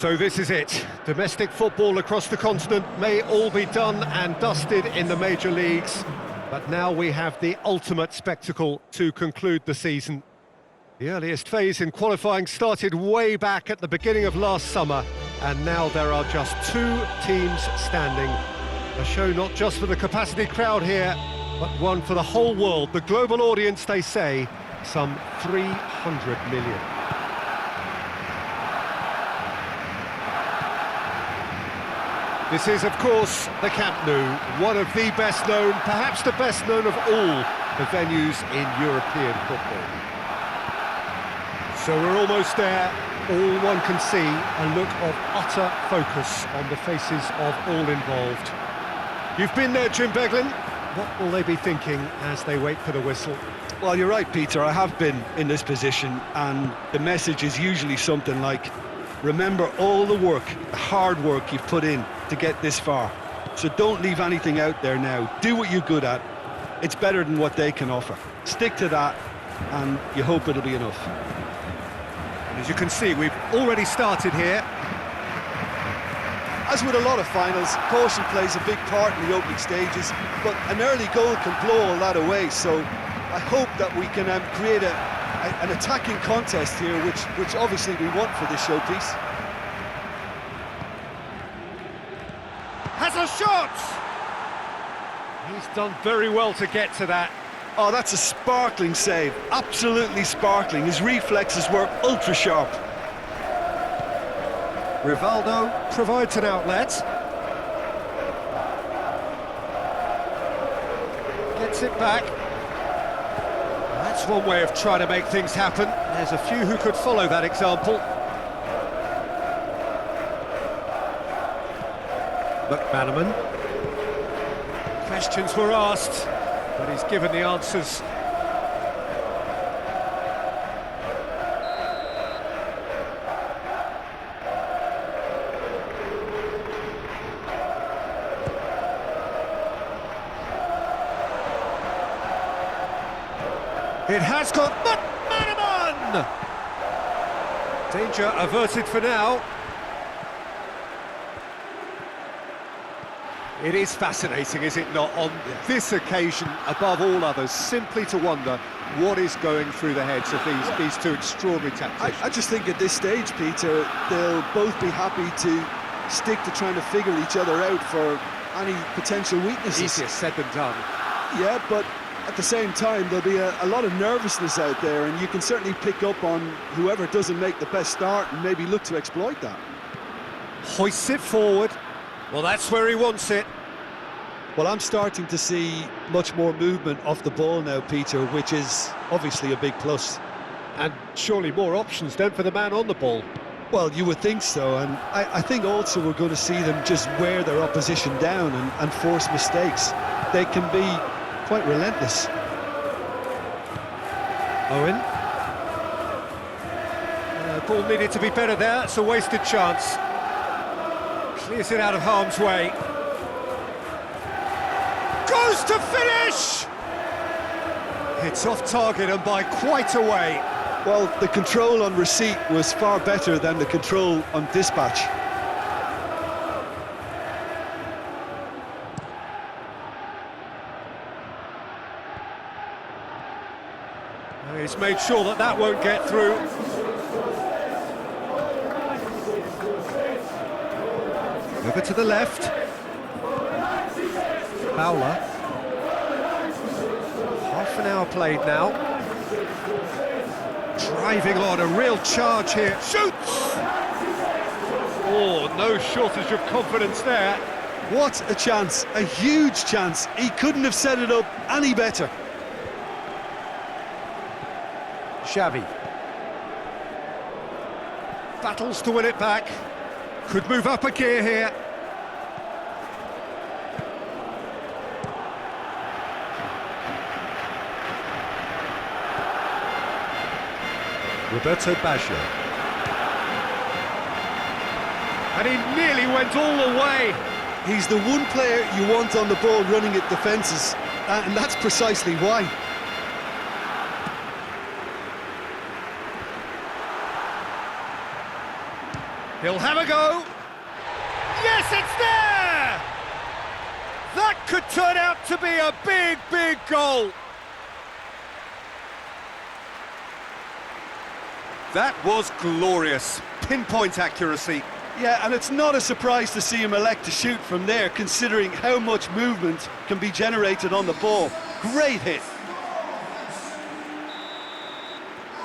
So this is it. Domestic football across the continent may all be done and dusted in the major leagues, but now we have the ultimate spectacle to conclude the season. The earliest phase in qualifying started way back at the beginning of last summer, and now there are just two teams standing. A show not just for the capacity crowd here, but one for the whole world. The global audience, they say, some 300 million. This is, of course, the Camp Nou, one of the best known, perhaps the best known of all the venues in European football. So we're almost there. All one can see, a look of utter focus on the faces of all involved. You've been there, Jim Beglin. What will they be thinking as they wait for the whistle? Well, you're right, Peter. I have been in this position, and the message is usually something like, remember all the work, the hard work you've put in to get this far. So don't leave anything out there now. Do what you're good at. It's better than what they can offer. Stick to that, and you hope it'll be enough. And as you can see, we've already started here. As with a lot of finals, caution plays a big part in the opening stages, but an early goal can blow all that away. So I hope that we can create an attacking contest here, which obviously we want for this showpiece. Has a shot! He's done very well to get to that. Oh, that's a sparkling save, absolutely sparkling. His reflexes were ultra sharp. Rivaldo provides an outlet. Gets it back. That's one way of trying to make things happen. There's a few who could follow that example. McManaman. Questions were asked, but he's given the answers. It has got McManaman! Danger averted for now. It is fascinating, is it not, on this occasion, above all others, simply to wonder what is going through the heads of these two extraordinary tacticians. I just think at this stage, Peter, they'll both be happy to stick to trying to figure each other out for any potential weaknesses. Easier said than done. Yeah, but at the same time, there'll be a lot of nervousness out there, and you can certainly pick up on whoever doesn't make the best start and maybe look to exploit that. Hoists it forward. Well, that's where he wants it. Well, I'm starting to see much more movement off the ball now, Peter, which is obviously a big plus. And surely more options then for the man on the ball. Well, you would think so, and I think also we're going to see them just wear their opposition down and force mistakes. They can be quite relentless. Owen. Ball needed to be better there. It's a wasted chance. Clears it out of harm's way. Goes to finish! It's off target and by quite a way. Well, the control on receipt was far better than the control on dispatch. He's made sure that that won't get through. Over to the left. Fowler. Half an hour played now. Driving on, a real charge here. Shoots! Oh, no shortage of confidence there. What a chance, a huge chance. He couldn't have set it up any better. Xavi. Battles to win it back. Could move up a gear here. Roberto Baggio. And he nearly went all the way. He's the one player you want on the ball running at defences, and that's precisely why. He'll have a go. Yes, it's there! That could turn out to be a big, big goal. That was glorious. Pinpoint accuracy. Yeah, and it's not a surprise to see him elect to shoot from there, considering how much movement can be generated on the ball. Great hit.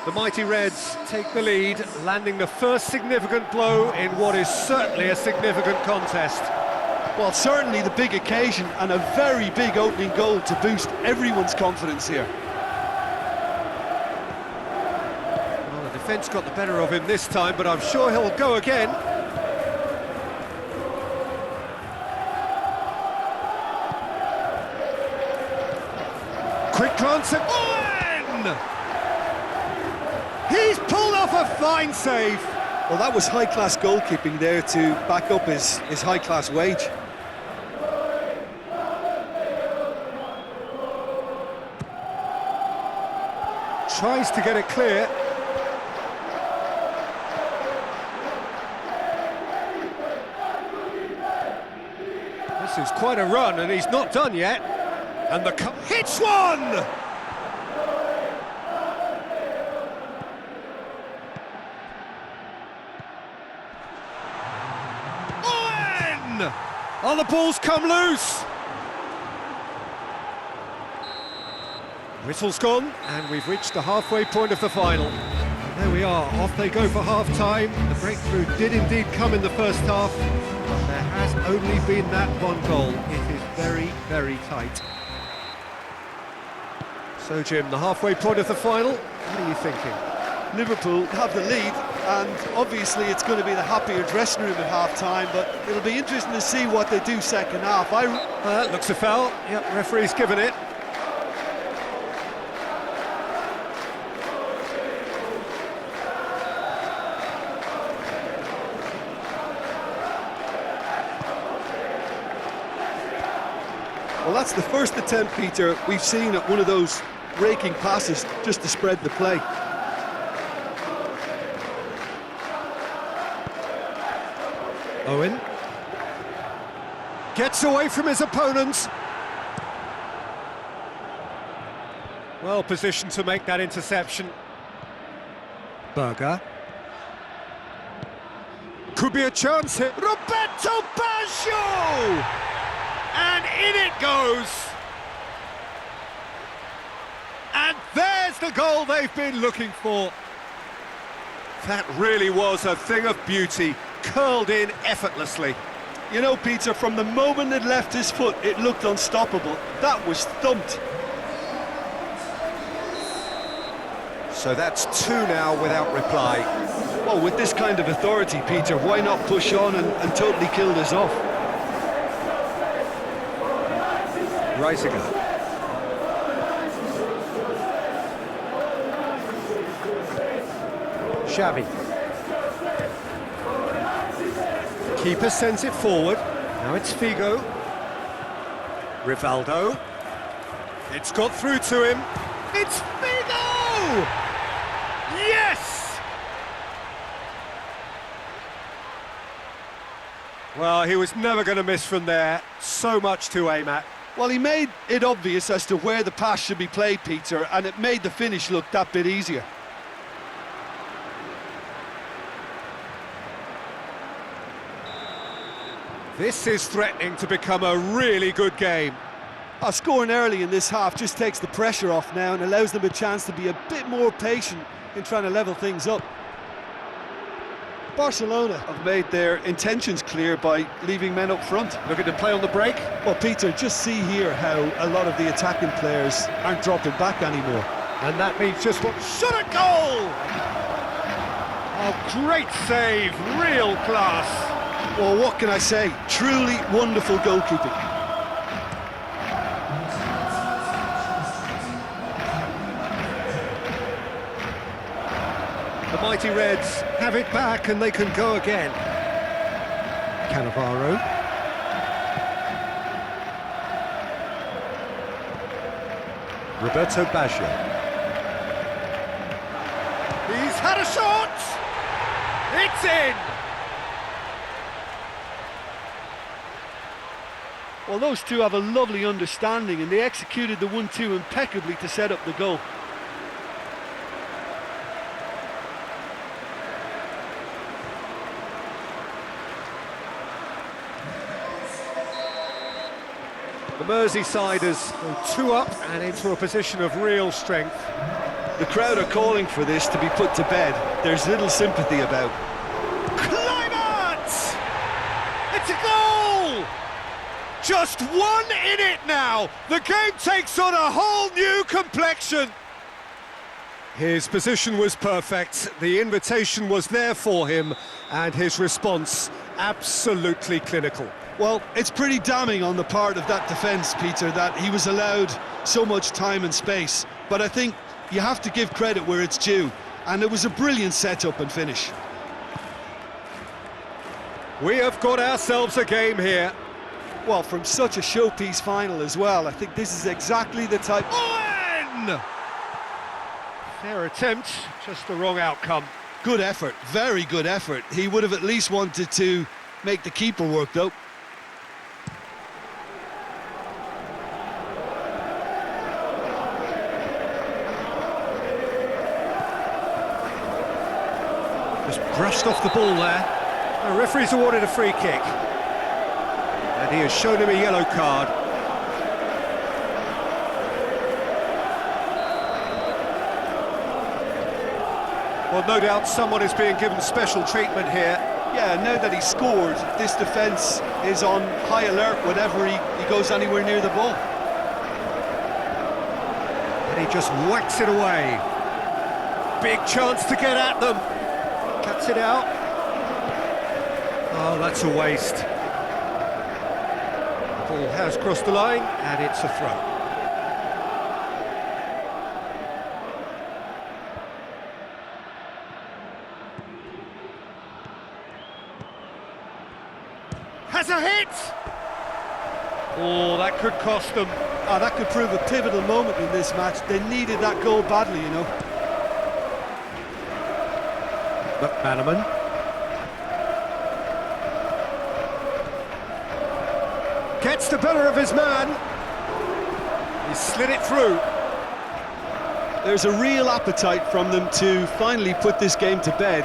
The mighty Reds take the lead, landing the first significant blow in what is certainly a significant contest. Well, certainly the big occasion and a very big opening goal to boost everyone's confidence here. Well, the defence got the better of him this time, but I'm sure he'll go again. Quick glance at Owen! He's pulled off a fine save. Well, that was high-class goalkeeping there to back up his high-class wage. Tries to get it clear. This is quite a run, and he's not done yet. And the hits one! Owen! Oh, the ball's come loose! Whistle's gone, and we've reached the halfway point of the final. There we are, off they go for half-time. The breakthrough did indeed come in the first half, but there has only been that one goal. It is very, very tight. So, Jim, the halfway point of the final, what are you thinking? Liverpool have the lead, and obviously it's going to be the happier dressing room at half-time, but it'll be interesting to see what they do second half. Looks a foul. Yep, referee's given it. Well, that's the first attempt, Peter, we've seen at one of those raking passes just to spread the play. Owen gets away from his opponents. Well positioned to make that interception. Berger. Could be a chance here. Roberto Baggio! And in it goes! And there's the goal they've been looking for. That really was a thing of beauty, curled in effortlessly. You know, Peter, from the moment it left his foot, it looked unstoppable. That was thumped. So that's two now without reply. Well, with this kind of authority, Peter, why not push on and totally kill this off? Reisiger. Xavi. Keeper sends it forward. Now it's Figo. Rivaldo. It's got through to him. It's Figo! Yes! Well, he was never going to miss from there. So much to aim at. Well, he made it obvious as to where the pass should be played, Peter, and it made the finish look that bit easier. This is threatening to become a really good game. Scoring early in this half just takes the pressure off now and allows them a chance to be a bit more patient in trying to level things up. Barcelona have made their intentions clear by leaving men up front. Looking to play on the break. Well, Peter, just see here how a lot of the attacking players aren't dropping back anymore. And that means just what... Shot a goal! Oh, great save, real class. Well, what can I say? Truly wonderful goalkeeping. The mighty Reds have it back and they can go again. Cannavaro. Roberto Baggio. He's had a shot! It's in! Well, those two have a lovely understanding and they executed the 1-2 impeccably to set up the goal. The Merseysiders go 2 up and into a position of real strength. The crowd are calling for this to be put to bed. There's little sympathy about. Climate! It's a goal! Just one in it now. The game takes on a whole new complexion. His position was perfect. The invitation was there for him, and his response absolutely clinical. Well, it's pretty damning on the part of that defence, Peter, that he was allowed so much time and space. But I think you have to give credit where it's due, and it was a brilliant setup and finish. We have got ourselves a game here. Well, from such a showpiece final as well, I think this is exactly the type... Owen! Fair attempt, just the wrong outcome. Good effort, very good effort. He would have at least wanted to make the keeper work, though. Just brushed off the ball there. The referee's awarded a free kick. And he has shown him a yellow card. Well, no doubt someone is being given special treatment here. Yeah, now that he's scored, this defence is on high alert whenever he goes anywhere near the ball. And he just whacks it away. Big chance to get at them. Cuts it out. Oh, that's a waste. The ball has crossed the line, and it's a throw. Has a hit! Oh, that could cost them. Oh, that could prove a pivotal moment in this match. They needed that goal badly, you know. McManaman. Gets the better of his man. He slid it through. There's a real appetite from them to finally put this game to bed,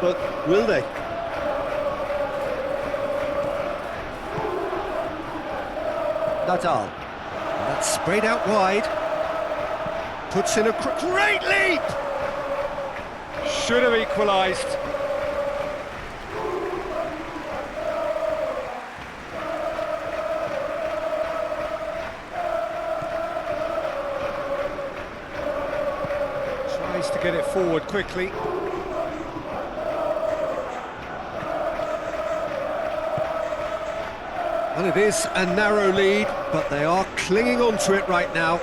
but will they? Nadal. And that's sprayed out wide. Puts in a great leap! Should have equalised. Tries to get it forward quickly. Well, it is a narrow lead, but they are clinging on to it right now.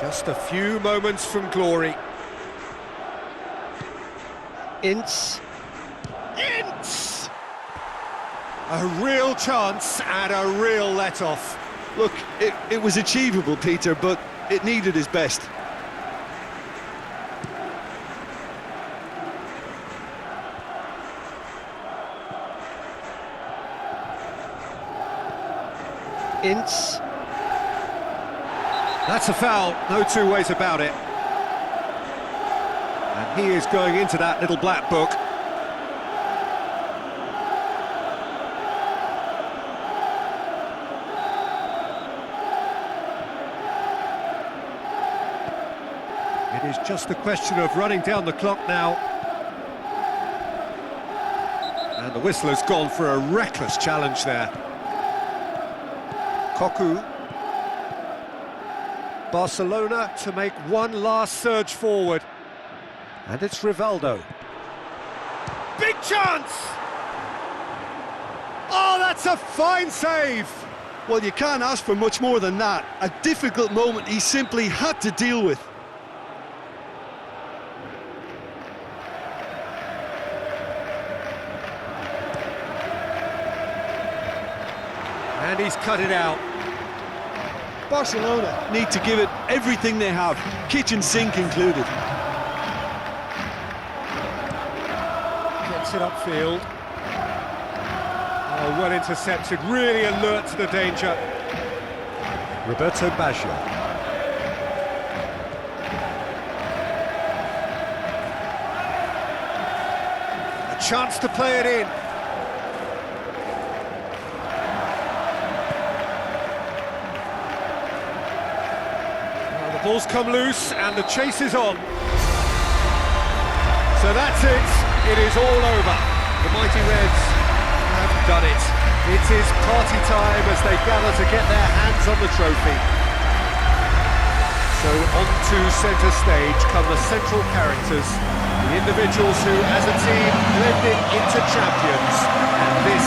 Just a few moments from glory. Ince. A real chance and a real let-off. Look, it was achievable, Peter, but it needed his best. Ince. That's a foul, no two ways about it. And he is going into that little black book. It is just a question of running down the clock now. And the whistle has gone for a reckless challenge there. Cocu. Barcelona to make one last surge forward. And it's Rivaldo. Big chance! Oh, that's a fine save! Well, you can't ask for much more than that. A difficult moment he simply had to deal with. And he's cut it out. Barcelona need to give it everything they have, kitchen sink included. Gets it upfield. Oh, well intercepted, really alert to the danger. Roberto Baggio. A chance to play it in. Well, the ball's come loose and the chase is on. So that's it. It is all over. The mighty Reds have done it. It is party time as they gather to get their hands on the trophy. So onto centre stage come the central characters, the individuals who, as a team, blended into champions. And this